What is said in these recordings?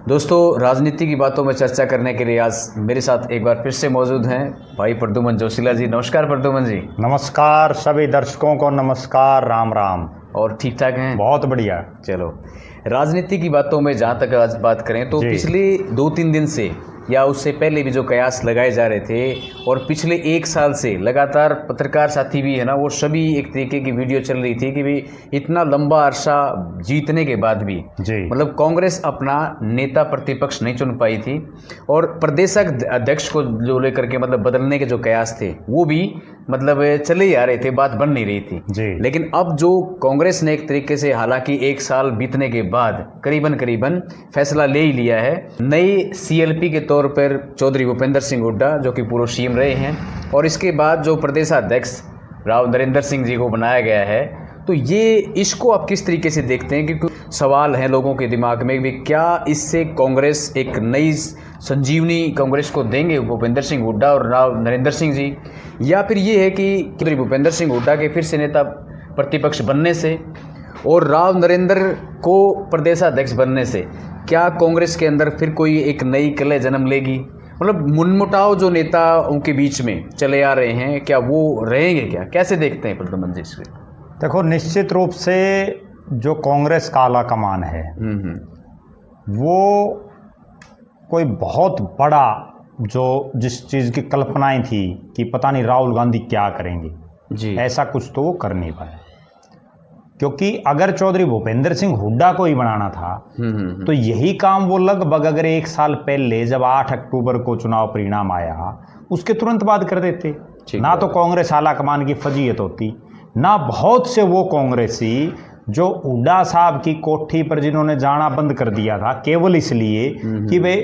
दोस्तों, राजनीति की बातों में चर्चा करने के लिए आज मेरे साथ एक बार फिर से मौजूद हैं भाई प्रद्युमन जोशीला जी। नमस्कार प्रद्युमन जी। नमस्कार सभी दर्शकों को, नमस्कार, राम राम। और ठीक ठाक हैं? बहुत बढ़िया। चलो, राजनीति की बातों में जहाँ तक आज बात करें तो पिछले 2-3 दिन से या उससे पहले भी जो कयास लगाए जा रहे थे और पिछले 1 साल से लगातार पत्रकार साथी भी है ना, वो सभी एक तरीके की वीडियो चल रही थी कि भाई इतना लंबा अरसा जीतने के बाद भी मतलब कांग्रेस अपना नेता प्रतिपक्ष नहीं चुन पाई थी और प्रदेश अध्यक्ष को जो लेकर के मतलब बदलने के जो कयास थे वो भी मतलब चले ही आ रहे थे, बात बन नहीं रही थी। लेकिन अब जो कांग्रेस ने एक तरीके से हालांकि 1 साल बीतने के बाद करीबन फैसला ले ही लिया है। नई CLP के तौर पर चौधरी भूपेंद्र सिंह हुड्डा जो कि पूर्व CM रहे हैं और इसके बाद जो प्रदेशाध्यक्ष राव नरेंद्र सिंह जी को बनाया गया है, तो ये इसको आप किस तरीके से देखते हैं? क्योंकि सवाल है लोगों के दिमाग में भी क्या इससे कांग्रेस एक नई संजीवनी कांग्रेस को देंगे भूपेंद्र सिंह हुड्डा और राव नरेंद्र सिंह जी, या फिर ये है कि चौधरी भूपेंद्र सिंह हुड्डा के फिर से नेता प्रतिपक्ष बनने से और राव नरेंद्र को प्रदेशाध्यक्ष बनने से क्या कांग्रेस के अंदर फिर कोई एक नई कलह जन्म लेगी? मतलब मुनमुटाव जो नेता उनके बीच में चले आ रहे हैं, क्या वो रहेंगे? क्या कैसे देखते हैं प्रद्युमन जी इसके? देखो, निश्चित रूप से जो कांग्रेस का आला कमान है वो कोई बहुत बड़ा जो जिस चीज़ की कल्पनाएं थी कि पता नहीं राहुल गांधी क्या करेंगे जी, ऐसा कुछ तो वो कर नहीं पाए। क्योंकि अगर चौधरी भूपेंद्र सिंह हुड्डा को ही बनाना था तो यही काम वो लगभग अगर 1 साल पहले जब 8 अक्टूबर को चुनाव परिणाम आया उसके तुरंत बाद कर देते। ना तो कांग्रेस आला कमान की फजीयत होती, ना बहुत से वो कांग्रेसी जो हुड्डा साहब की कोठी पर जिन्होंने जाना बंद कर दिया था केवल इसलिए कि वे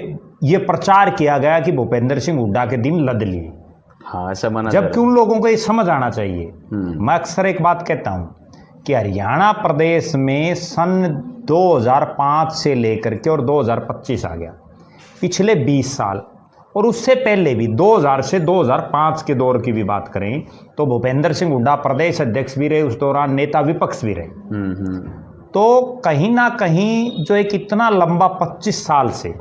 ये प्रचार किया गया कि भूपेंद्र सिंह हुड्डा के दिन लद लिए। हाँ, ऐसा माना। जबकि उन लोगों को ये समझ आना चाहिए। मैं अक्सर एक बात कहता हूँ कि हरियाणा प्रदेश में सन 2005 से लेकर के और 2025 आ गया, पिछले 20 साल और उससे पहले भी 2000 से 2005 के दौर की भी बात करें तो भूपेंद्र सिंह हुड्डा प्रदेश अध्यक्ष भी रहे, उस दौरान नेता विपक्ष भी रहे। तो कहीं ना कहीं जो एक इतना लंबा 25 साल से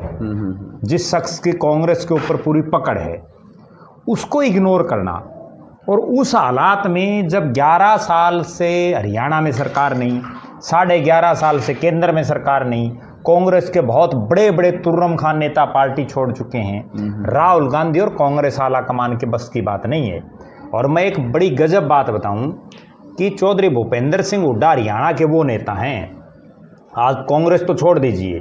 जिस शख्स की कांग्रेस के ऊपर पूरी पकड़ है उसको इग्नोर करना, और उस हालात में जब 11 साल से हरियाणा में सरकार नहीं, 11.5 साल से केंद्र में सरकार नहीं, कांग्रेस के बहुत बड़े बड़े तुर्रम खान नेता पार्टी छोड़ चुके हैं, राहुल गांधी और कांग्रेस आला कमान के बस की बात नहीं है। और मैं एक बड़ी गजब बात बताऊं कि चौधरी भूपेंद्र सिंह हुड्डा हरियाणा के वो नेता हैं, आज कांग्रेस तो छोड़ दीजिए,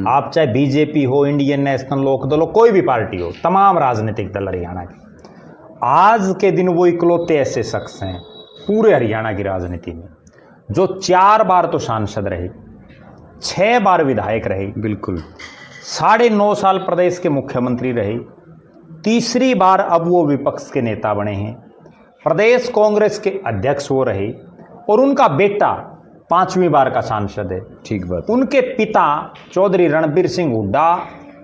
आप चाहे बीजेपी हो, इंडियन नेशनल लोकदल हो, कोई भी पार्टी हो, तमाम राजनीतिक दल हरियाणा के, आज के दिन वो इकलौते ऐसे शख्स हैं पूरे हरियाणा की राजनीति में जो 4 बार तो सांसद रहे, 6 बार विधायक रहे, बिल्कुल 9.5 साल प्रदेश के मुख्यमंत्री रहे, तीसरी बार अब वो विपक्ष के नेता बने हैं, प्रदेश कांग्रेस के अध्यक्ष वो रहे और उनका बेटा 5वीं बार का सांसद है। ठीक बात। उनके पिता चौधरी रणबीर सिंह हुड्डा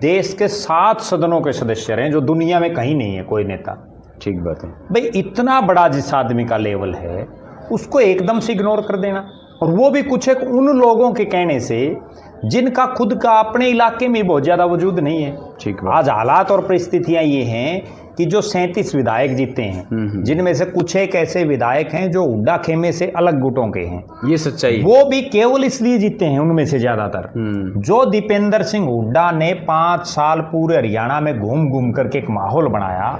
देश के 7 सदनों के सदस्य रहे, जो दुनिया में कहीं नहीं है कोई नेता। ठीक बात है भाई, इतना बड़ा जिस आदमी का लेवल है उसको एकदम से इग्नोर कर देना, और वो भी कुछ एक उन लोगों के कहने से जिनका खुद का अपने इलाके में बहुत ज़्यादा वजूद नहीं है। ठीक है। आज हालात और परिस्थितियां ये हैं कि जो 37 विधायक जीते हैं जिनमें से कुछ एक ऐसे विधायक हैं जो हुड्डा खेमे से अलग गुटों के हैं, ये सच्चाई, वो भी केवल इसलिए जीते हैं उनमें से ज्यादातर जो दीपेंद्र सिंह हुड्डा ने 5 साल पूरे हरियाणा में घूम घूम करके एक माहौल बनाया।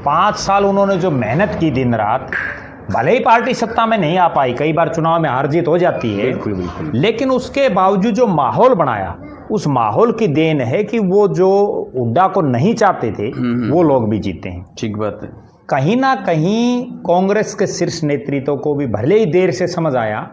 5 साल उन्होंने जो मेहनत की दिन रात, भले ही पार्टी सत्ता में नहीं आ पाई, कई बार चुनाव में हार जीत हो जाती है, लेकिन उसके बावजूद जो माहौल बनाया उस माहौल की देन है कि वो जो हुड्डा को नहीं चाहते थे वो लोग भी जीते हैं। ठीक बात है। कहीं ना कहीं कांग्रेस के शीर्ष नेतृत्व को भी भले ही देर से समझ आया,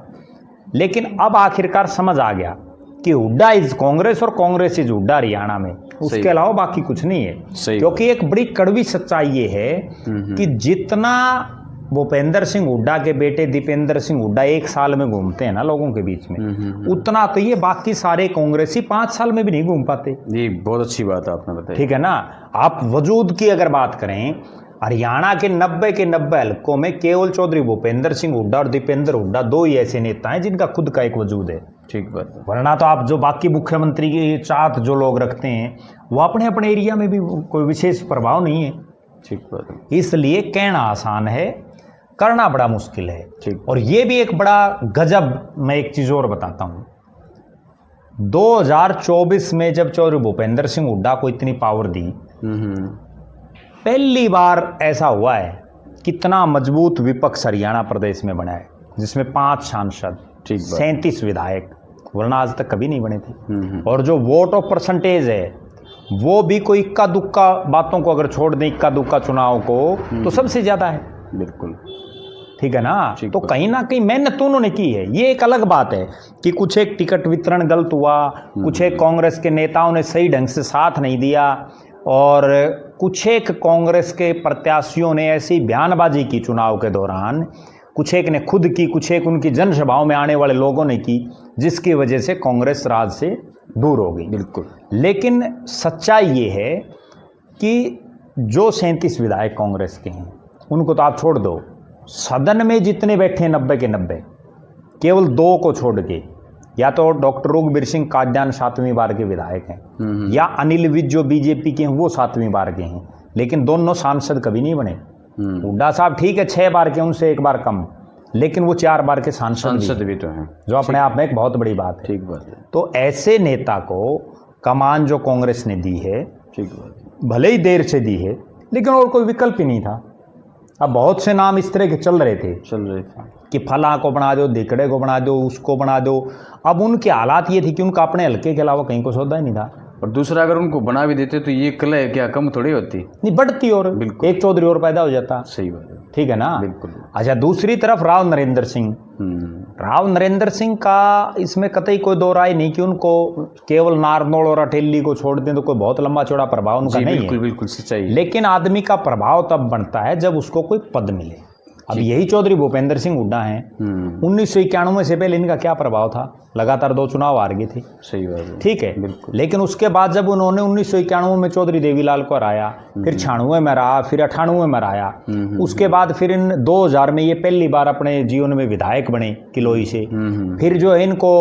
लेकिन अब आखिरकार समझ आ गया कि हुड्डा इज कांग्रेस और कांग्रेस इज हुड्डा हरियाणा में, उसके अलावा बाकी कुछ नहीं है। क्योंकि एक बड़ी कड़वी सच्चाई ये है कि जितना भूपेंद्र सिंह हुड्डा के बेटे दीपेंद्र सिंह हुड्डा 1 साल में घूमते हैं ना लोगों के बीच में, उतना तो ये बाकी सारे कांग्रेसी 5 साल में भी नहीं घूम पाते। जी, बहुत अच्छी बात आपने बताई। ठीक है ना। आप वजूद की अगर बात करें, हरियाणा के 90 के 90 हलकों में केवल चौधरी भूपेंद्र सिंह हुड्डा और दीपेंद्र हुड्डा 2 ही ऐसे नेता हैं जिनका खुद का एक वजूद है। ठीक बात है। वरना तो आप जो बाकी मुख्यमंत्री की चाहत जो लोग रखते हैं वो अपने अपने एरिया में भी कोई विशेष प्रभाव नहीं है। ठीक बात है। इसलिए कहना आसान है, करना बड़ा मुश्किल है। ठीक। और ये भी एक बड़ा गजब, मैं एक चीज़ और बताता हूँ। 2024 में जब चौधरी भूपेंद्र सिंह हुड्डा को इतनी पावर दी, पहली बार ऐसा हुआ है कितना मजबूत विपक्ष हरियाणा प्रदेश में बना है, जिसमें 5 सांसद, 37 विधायक, वरना आज तक कभी नहीं बने थे। और जो वोट ऑफ परसेंटेज है वो भी कोई इक्का दुक्का बातों को अगर छोड़ दें, इक्का दुक्का चुनाव को, तो सबसे ज़्यादा है। बिल्कुल ठीक है ना। तो कहीं ना कहीं मेहनत तो उन्होंने की है। ये एक अलग बात है कि कुछ एक टिकट वितरण गलत हुआ, कुछ एक कांग्रेस के नेताओं ने सही ढंग से साथ नहीं दिया, और कुछ एक कांग्रेस के प्रत्याशियों ने ऐसी बयानबाजी की चुनाव के दौरान, कुछ एक ने खुद की, कुछ एक उनकी जनसभाओं में आने वाले लोगों ने की, जिसकी वजह से कांग्रेस राज से दूर हो गई। बिल्कुल। लेकिन सच्चाई ये है कि जो 37 विधायक कांग्रेस के हैं उनको तो आप छोड़ दो, सदन में जितने बैठे हैं 90 के 90, केवल 2 को छोड़ के, या तो डॉक्टर रघुवीर सिंह काद्यान 7वीं बार के विधायक हैं, या अनिल विज जो बीजेपी के हैं वो 7वीं बार के हैं, लेकिन दोनों सांसद कभी नहीं बने। हुड्डा साहब ठीक है 6 बार के, उनसे 1 बार कम, लेकिन वो 4 बार के सांसद भी तो हैं, जो अपने आप में एक बहुत बड़ी बात है। ठीक बात है। तो ऐसे नेता को कमान जो कांग्रेस ने दी है, ठीक बात है, भले ही देर से दी है, लेकिन और कोई विकल्प ही नहीं था। अब बहुत से नाम इस तरह के चल रहे थे कि फला को बना दो, धिकड़े को बना दो, उसको बना दो। अब उनके हालात ये थी कि उनका अपने हल्के के अलावा कहीं को सौदा ही नहीं था। और दूसरा, अगर उनको बना भी देते तो ये कलह क्या कम थोड़ी होती, नहीं बढ़ती, और एक चौधरी और पैदा हो जाता। सही बात है। ठीक है ना। बिल्कुल। अच्छा, दूसरी तरफ राव नरेंद्र सिंह, राव नरेंद्र सिंह का इसमें कतई कोई दो राय नहीं कि उनको केवल नारनौल और अटेली को छोड़ दें तो कोई बहुत लंबा चौड़ा प्रभाव उनका नहीं है। बिल्कुल बिल्कुल सच्चाई। लेकिन आदमी का प्रभाव तब बनता है जब उसको कोई पद मिले। अब यही चौधरी भूपेंद्र सिंह हुड्डा हैं। 1991 से पहले इनका क्या प्रभाव था? लगातार 2 चुनाव हार गए थे। सही बात है। ठीक है, लेकिन उसके बाद जब उन्होंने 1991 में चौधरी देवीलाल को हराया, फिर 96 में रहा, फिर 98 में हराया, उसके बाद फिर इन 2000 में ये पहली बार अपने जीवन में विधायक बने किलोई से। फिर जो है इनको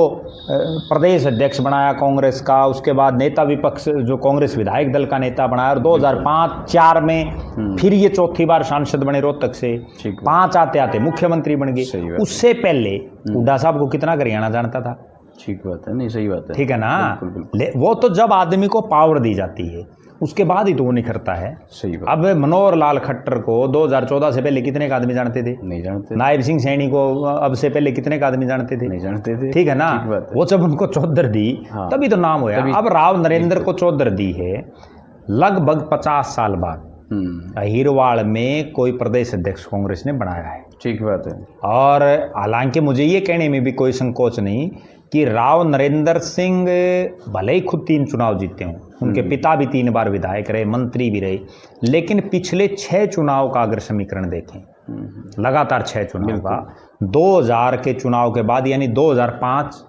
प्रदेश अध्यक्ष बनाया कांग्रेस का, उसके बाद नेता विपक्ष जो कांग्रेस विधायक दल का नेता बनाया, और 2005-04 में फिर ये चौथी बार सांसद बने रोहतक से। 5 आते आते मुख्यमंत्री बन गए। उससे पहले हुड्डा साहब को कितना हरियाणा जानता था? ठीक बात है। नहीं सही बात है। ठीक है ना। वो तो जब आदमी को पावर दी जाती है उसके बाद ही तो वो निखरता है। सही बात। अब मनोहर लाल खट्टर को 2014 से पहले कितने का आदमी जानते थे? नहीं जानते। नायब सिंह सैनी को अब से पहले कितने का आदमी जानते थे? नहीं जानते थे। ठीक है ना। वो जब उनको चौधर दी तभी तो नाम हुआ। अब राव नरेंद्र को चौधर दी है लगभग 50 साल बाद। अहिरवाड़ में कोई प्रदेश अध्यक्ष कांग्रेस ने बनाया है। ठीक बात है। और हालांकि मुझे ये कहने में भी कोई संकोच नहीं कि राव नरेंद्र सिंह भले ही खुद 3 चुनाव जीते हों, उनके पिता भी 3 बार विधायक रहे, मंत्री भी रहे, लेकिन पिछले 6 चुनाव का अगर समीकरण देखें, लगातार 6 चुनाव का, 2000 के चुनाव के बाद यानी 2005,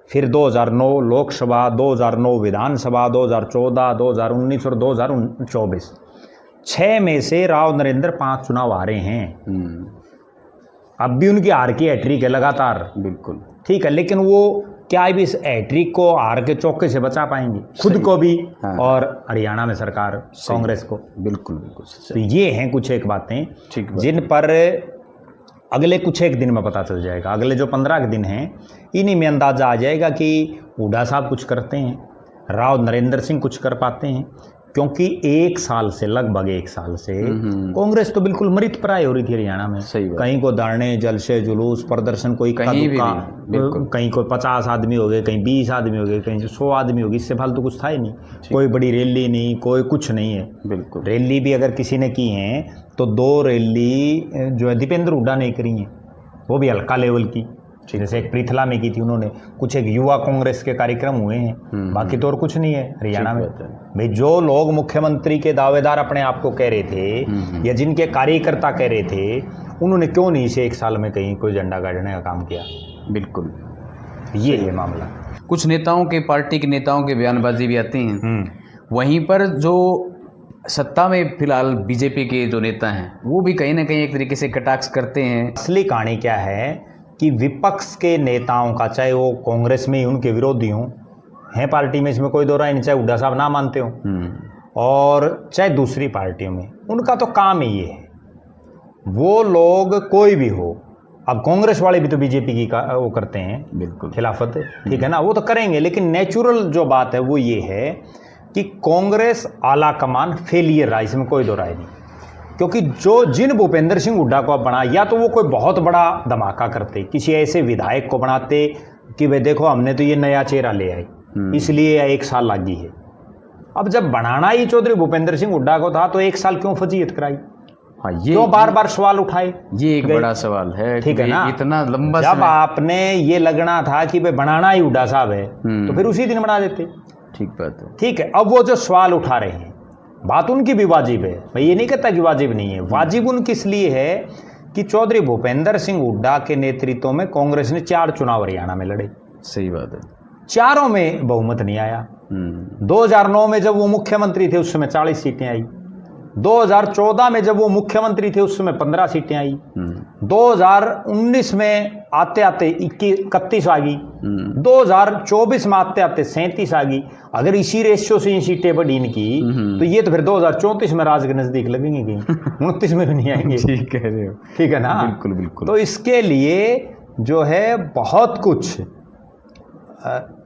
फिर 2009 लोकसभा, 2009 विधानसभा, 2014, 2019 और 2024, 6 में से राव नरेंद्र 5 चुनाव हारे हैं। अब भी उनकी हार की हैट्रिक है लगातार। बिल्कुल ठीक है, लेकिन वो क्या भी इस हैट्रिक को हार के चौके से बचा पाएंगे खुद को भी और हरियाणा में सरकार कांग्रेस को? बिल्कुल बिल्कुल। तो ये हैं कुछ एक बातें जिन पर अगले कुछ एक दिन में पता चल जाएगा। अगले जो 15 के दिन हैं इन्हीं में अंदाजा आ जाएगा कि हुड्डा साहब कुछ करते हैं, राव नरेंद्र सिंह कुछ कर पाते हैं, क्योंकि 1 साल से, लगभग 1 साल से कांग्रेस तो बिल्कुल मृत प्राय हो रही थी हरियाणा में। कहीं को धरने, जलसे, जुलूस, प्रदर्शन, कोई कहीं कोई 50 आदमी हो गए, कहीं 20 आदमी हो गए, कहीं 100 आदमी हो गए, इससे फालतू कुछ था ही नहीं। कोई बड़ी रैली नहीं, कोई कुछ नहीं है। बिल्कुल। रैली भी अगर किसी ने की है तो 2 रैली जो है दीपेंद्र हुड्डा ने करी हैं, वो भी हल्का लेवल की, जैसे एक पृथला में की थी उन्होंने, कुछ एक युवा कांग्रेस के कार्यक्रम हुए हैं, बाकी तो और कुछ नहीं है हरियाणा में। भाई जो लोग मुख्यमंत्री के दावेदार अपने आप को कह रहे थे या जिनके कार्यकर्ता कह रहे थे, उन्होंने क्यों नहीं इसे 1 साल में कहीं कोई झंडा गाड़ने का काम किया? बिल्कुल, ये है मामला। कुछ नेताओं के, पार्टी के नेताओं के बयानबाजी भी आती हैं, वहीं पर जो सत्ता में फिलहाल बीजेपी के जो नेता हैं वो भी कहीं ना कहीं एक तरीके से कटाक्ष करते हैं। असली कहानी क्या है कि विपक्ष के नेताओं का, चाहे वो कांग्रेस में ही उनके विरोधी हों, हैं पार्टी में, इसमें कोई दो राय नहीं, चाहे हुड्डा साहब ना मानते हो, और चाहे दूसरी पार्टियों में, उनका तो काम ही ये है। वो लोग कोई भी हो, अब कांग्रेस वाले भी तो बीजेपी की वो करते हैं, बिल्कुल खिलाफत, ठीक है ना, वो तो करेंगे, लेकिन नेचुरल जो बात है वो ये है कि कांग्रेस आला कमान फेलियर रहा, इसमें कोई दो राय नहीं। क्योंकि जिन भूपेंद्र सिंह हुड्डा को अब बना, या तो वो कोई बहुत बड़ा धमाका करते, किसी ऐसे विधायक को बनाते कि भाई देखो हमने तो ये नया चेहरा ले आए, इसलिए 1 साल लगी है। अब जब बनाना ही चौधरी भूपेंद्र सिंह हुड्डा को था तो 1 साल क्यों फजीयत कराई? हाँ, ये क्यों बार बार सवाल उठाए? ये एक बड़ा सवाल है, ठीक है ना। इतना लंबा जब आपने ये लगना था कि भाई बनाना ही हुड्डा साहब है, तो फिर उसी दिन बना देते। ठीक बात है। ठीक है, अब वो जो सवाल उठा रहे हैं, बात उनकी भी वाजिब है, मैं ये नहीं कहता कि वाजिब नहीं है, वाजिब उनकी इसलिए है कि चौधरी भूपेंद्र सिंह हुड्डा के नेतृत्व में कांग्रेस ने 4 चुनाव हरियाणा में लड़े। सही बात है। चारों में बहुमत नहीं आया। 2009 में जब वो मुख्यमंत्री थे उस समय 40 सीटें आई। 2014 में जब वो मुख्यमंत्री थे उस समय 15 सीटें आई। 2019 में आते आते 31 आ गई। 2024 में आते आते 37 आ गई। अगर इसी रेशियो से इन सीटें बढ़ी इनकी, तो ये तो फिर 2034 में राज के नजदीक लगेंगे, कहीं 29 में भी नहीं आएंगे। ठीक कह रहे हो, ठीक है ना। बिल्कुल बिल्कुल। तो इसके लिए जो है बहुत कुछ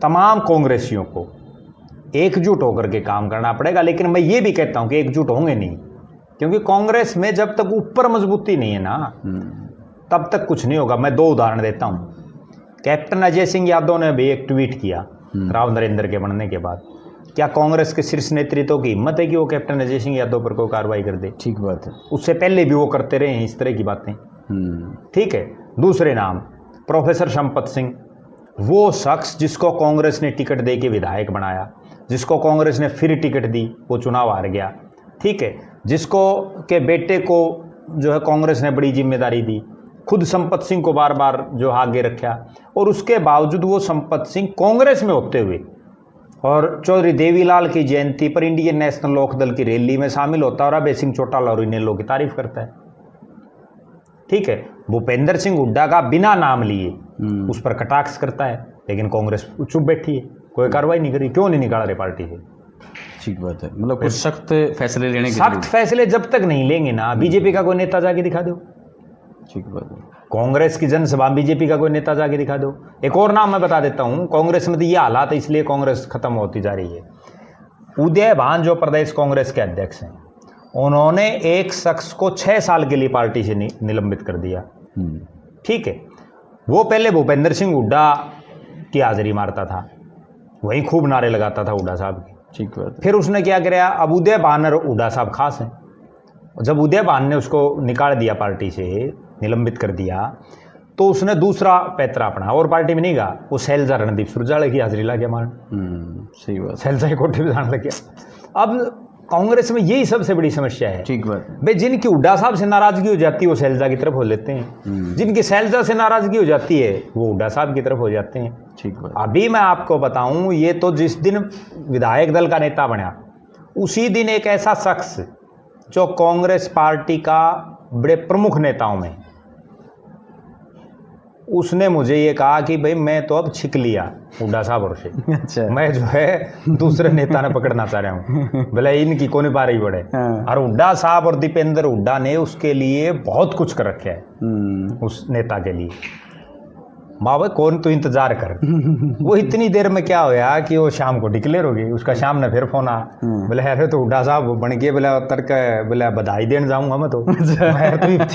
तमाम कांग्रेसियों को एकजुट होकर के काम करना पड़ेगा। लेकिन मैं ये भी कहता हूं कि एकजुट होंगे नहीं, क्योंकि कांग्रेस में जब तक ऊपर मजबूती नहीं है ना, तब तक कुछ नहीं होगा। मैं 2 उदाहरण देता हूं। कैप्टन अजय सिंह यादव ने भी एक ट्वीट किया राव नरेंद्र के बनने के बाद। क्या कांग्रेस के शीर्ष नेतृत्व की हिम्मत है कि वो कैप्टन अजय सिंह यादव पर कोई कार्रवाई कर दे? ठीक बात है। उससे पहले भी वो करते रहे हैं इस तरह की बातें। ठीक है। दूसरे नाम प्रोफेसर संपत सिंह, वो शख्स जिसको कांग्रेस ने टिकट दे के विधायक बनाया, जिसको कांग्रेस ने फिर टिकट दी, वो चुनाव हार गया। ठीक है। जिसको के बेटे को जो है कांग्रेस ने बड़ी जिम्मेदारी दी, खुद संपत सिंह को बार बार जो आगे रखा, और उसके बावजूद वो संपत सिंह कांग्रेस में होते हुए और चौधरी देवीलाल की जयंती पर इंडियन नेशनल लोकदल की रैली में शामिल होता और अभय सिंह चौटाला और इनेलो की तारीफ करता है। ठीक है। भूपेंद्र सिंह हुड्डा का बिना नाम लिए उस पर कटाक्ष करता है, लेकिन कांग्रेस चुप बैठी है, कोई कार्रवाई नहीं करी। क्यों नहीं निकाल रहे पार्टी से? ठीक बात है। मतलब कुछ सख्त फैसले लेने के, सख्त फैसले जब तक नहीं लेंगे ना, बीजेपी का कोई नेता जाके दिखा दो। ठीक बात है। कांग्रेस की जनसभा बीजेपी का कोई नेता जाके दिखा दो। एक और नाम मैं बता देता हूं, कांग्रेस में तो ये हालात है इसलिए कांग्रेस खत्म होती जा रही है। उदय भान जो प्रदेश कांग्रेस के अध्यक्ष हैं, उन्होंने एक शख्स को 6 साल के लिए पार्टी से निलंबित कर दिया। ठीक है। वो पहले भूपेंद्र सिंह हुड्डा की हाजिरी मारता था, वहीं खूब नारे लगाता था हुड्डा साहब के। ठीक बात। फिर उसने क्या किया, अब उदय भान और हुड्डा साहब खास हैं। जब उदय भान ने उसको निकाल दिया पार्टी से, निलंबित कर दिया, तो उसने दूसरा पैतरा अपना और पार्टी में नहीं गया, वो शैलजा रणदीप सुरजाले की हाजिरी ला गया मार। सही बात। शैलजा के कोठे पे जाने लग गया। अब कांग्रेस में यही सबसे बड़ी समस्या है। ठीक बात। भाई जिनकी हुड्डा साहब से नाराजगी हो जाती है वो शैलजा की तरफ हो लेते हैं, जिनकी शैलजा से नाराजगी हो जाती है वो हुड्डा साहब की तरफ हो जाते हैं। ठीक बात। अभी मैं आपको बताऊं, ये तो जिस दिन विधायक दल का नेता बना, उसी दिन एक ऐसा शख्स जो कांग्रेस पार्टी का बड़े प्रमुख नेताओं में, उसने मुझे ये कहा कि भाई मैं तो अब छिक लिया हुड्डा साहब और से। अच्छा। मैं जो है दूसरे नेता ने पकड़ना चाह रहा हूँ, भले इनकी कौन पा रही बड़े। और हुड्डा साहब और दीपेंद्र हुड्डा ने उसके लिए बहुत कुछ कर रखा है, उस नेता के लिए। माँ भाई कौन तो इंतजार कर। वो इतनी देर में क्या होया कि वो शाम को डिक्लेयर हो गई। उसका शाम ने फिर फोन आ, बोले अरे तो हुड्डा साहब बन गए, बोले तर्क, बोले बधाई देने जाऊंगा मैं तो।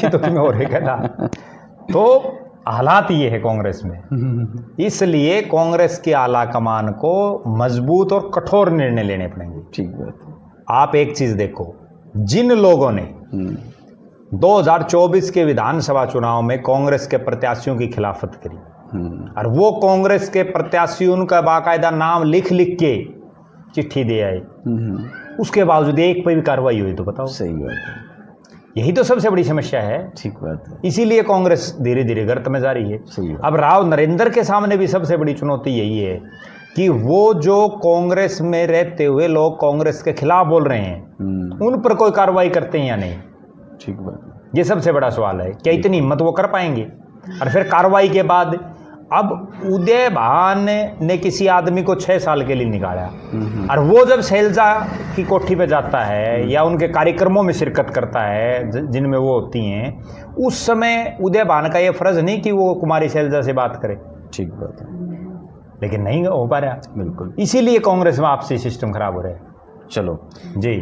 तो तुम्हें और कहता। तो हालात ये है कांग्रेस में, इसलिए कांग्रेस के आला कमान को मजबूत और कठोर निर्णय लेने पड़ेंगे। ठीक बात। आप एक चीज देखो, जिन लोगों ने 2024 के विधानसभा चुनाव में कांग्रेस के प्रत्याशियों की खिलाफत करी, और वो कांग्रेस के प्रत्याशी उनका बाकायदा नाम लिख लिख के चिट्ठी दे आए, उसके बावजूद एक पे भी कार्रवाई हुई तो बताओ। सही बात है। यही तो सबसे बड़ी समस्या है। ठीक बात है। इसीलिए कांग्रेस धीरे धीरे गर्त में जा रही है। सही है। अब राव नरेंद्र के सामने भी सबसे बड़ी चुनौती यही है कि वो जो कांग्रेस में रहते हुए लोग कांग्रेस के खिलाफ बोल रहे हैं, उन पर कोई कार्रवाई करते हैं या नहीं। ठीक बात। ये सबसे बड़ा सवाल है, क्या इतनी हिम्मत वो कर पाएंगे? और फिर कार्रवाई के बाद अब उदय भान ने किसी आदमी को 6 साल के लिए निकाला, और वो जब शैलजा की कोठी पे जाता है या उनके कार्यक्रमों में शिरकत करता है जिनमें वो होती हैं, उस समय उदय भान का ये फर्ज नहीं कि वो कुमारी शैलजा से बात करे। ठीक बात है, लेकिन नहीं हो पा रहा, बिल्कुल। इसीलिए कांग्रेस में आपसी सिस्टम खराब हो रहा है। चलो जी,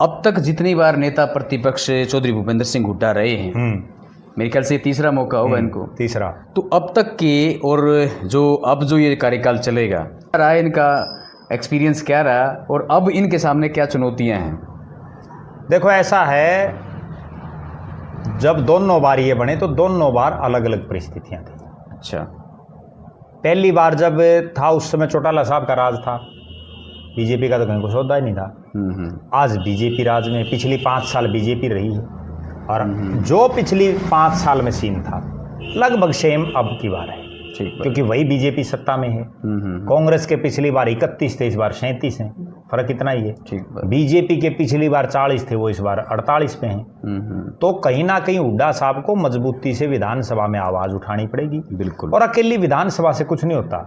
अब तक जितनी बार नेता प्रतिपक्ष चौधरी भूपेंद्र सिंह हुड्डा रहे हैं, मेरे ख्याल से तीसरा मौका होगा इनको, तीसरा। तो अब तक के और जो ये कार्यकाल चलेगा, रहा इनका एक्सपीरियंस क्या रहा और अब इनके सामने क्या चुनौतियां हैं? देखो ऐसा है, जब दोनों बार ये बने तो दोनों बार अलग अलग परिस्थितियां थी। अच्छा, पहली बार जब था उस समय चौटाला साहब का राज था, बीजेपी का तो कहीं कुछ सौदा ही नहीं था। आज बीजेपी राज में पिछली 5 साल बीजेपी रही है, और जो पिछली 5 साल में सीन था लगभग सेम अब की बार है, क्योंकि वही बीजेपी सत्ता में है। कांग्रेस के पिछली बार 31 थे, इस बार 37 हैं, फर्क इतना ही है। बीजेपी के पिछली बार 40 थे, वो इस बार 48 पे हैं। तो कहीं ना कहीं हुड्डा साहब को मजबूती से विधानसभा में आवाज उठानी पड़ेगी। बिल्कुल। और अकेली विधानसभा से कुछ नहीं होता,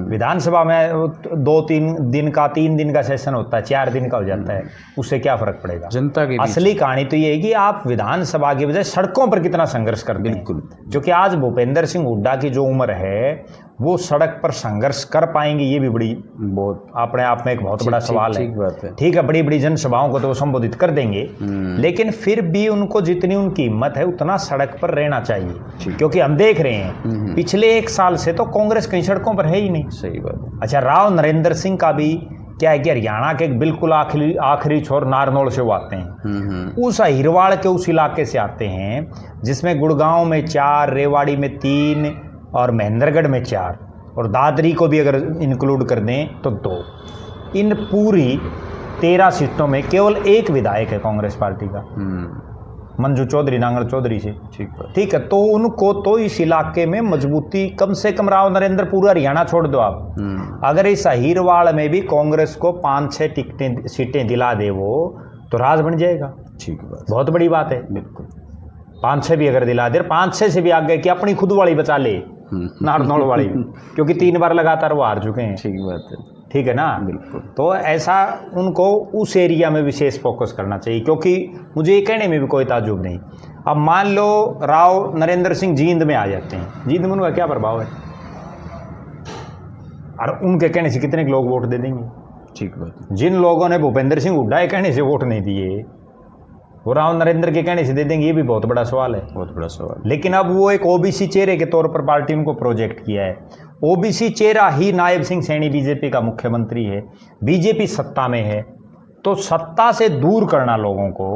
विधानसभा में 2-3 दिन का 3 दिन का सेशन होता है, 4 दिन का हो जाता है, उससे क्या फर्क पड़ेगा जनता की? असली कहानी तो ये है कि आप विधानसभा की बजाय सड़कों पर कितना संघर्ष करते हैं। बिल्कुल, क्योंकि आज भूपेंद्र सिंह हुड्डा की जो उम्र है वो सड़क पर संघर्ष कर पाएंगे, ये भी बहुत अपने आप में एक बहुत बड़ा सवाल है। ठीक है, बड़ी बड़ी जनसभाओं को तो वो संबोधित कर देंगे, लेकिन फिर भी उनको जितनी उनकी हिम्मत है उतना सड़क पर रहना चाहिए, क्योंकि हम देख रहे हैं पिछले 1 साल से तो कांग्रेस कहीं सड़कों पर है ही नहीं। सही बात। अच्छा, राव नरेंद्र सिंह का भी क्या है कि हरियाणा के बिल्कुल आखिरी छोर नारनौल से वो आते हैं, उस हिरवाड़ के उस इलाके से आते हैं जिसमें गुड़गांव में 4, रेवाड़ी में 3 और महेंद्रगढ़ में 4, और दादरी को भी अगर इंक्लूड कर दें तो 2। इन पूरी 13 सीटों में केवल 1 विधायक है कांग्रेस पार्टी का, मंजू चौधरी, नांगल चौधरी से। ठीक है, तो उनको तो इस इलाके में मजबूती, कम से कम राव नरेंद्र, पूरा हरियाणा छोड़ दो आप, अगर इस हीरवाड़ में भी कांग्रेस को 5-6 सीटें दिला दे वो, तो राज बन जाएगा। ठीक बात, बहुत बड़ी बात है। बिल्कुल, 5-6 भी अगर दिला दे, 5-6 से भी आगे कि अपनी खुद वाली बचा ले, नारनौल वाली, क्योंकि 3 बार लगातार वो हार चुके हैं। ठीक बात है, ठीक है ना। बिल्कुल, तो ऐसा उनको उस एरिया में विशेष फोकस करना चाहिए, क्योंकि मुझे ये कहने में भी कोई ताज्जुब नहीं। अब मान लो राव नरेंद्र सिंह जींद में आ जाते हैं, जींद में उनका क्या प्रभाव है, और उनके कहने से कितने लोग वोट दे देंगे? ठीक बात। जिन लोगों ने भूपेंद्र सिंह हुड्डा के कहने से वोट नहीं दिए, वो राव नरेंद्र के कहने से दे देंगे, ये भी बहुत बड़ा सवाल है। बहुत बड़ा सवाल। लेकिन अब वो एक ओबीसी चेहरे के तौर पर पार्टी उनको प्रोजेक्ट किया है। ओबीसी चेहरा ही नायब सिंह सैनी बीजेपी का मुख्यमंत्री है, बीजेपी सत्ता में है, तो सत्ता से दूर करना लोगों को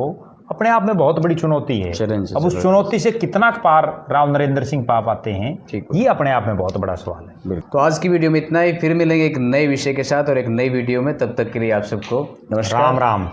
अपने आप में बहुत बड़ी चुनौती है। अब उस चुनौती से कितना पार राव नरेंद्र सिंह पा पाते हैं, ये अपने आप में बहुत बड़ा सवाल है। तो आज की वीडियो में इतना ही, फिर मिलेंगे एक नए विषय के साथ और एक नई वीडियो में। तब तक के लिए आप सबको नमस्कार, राम राम।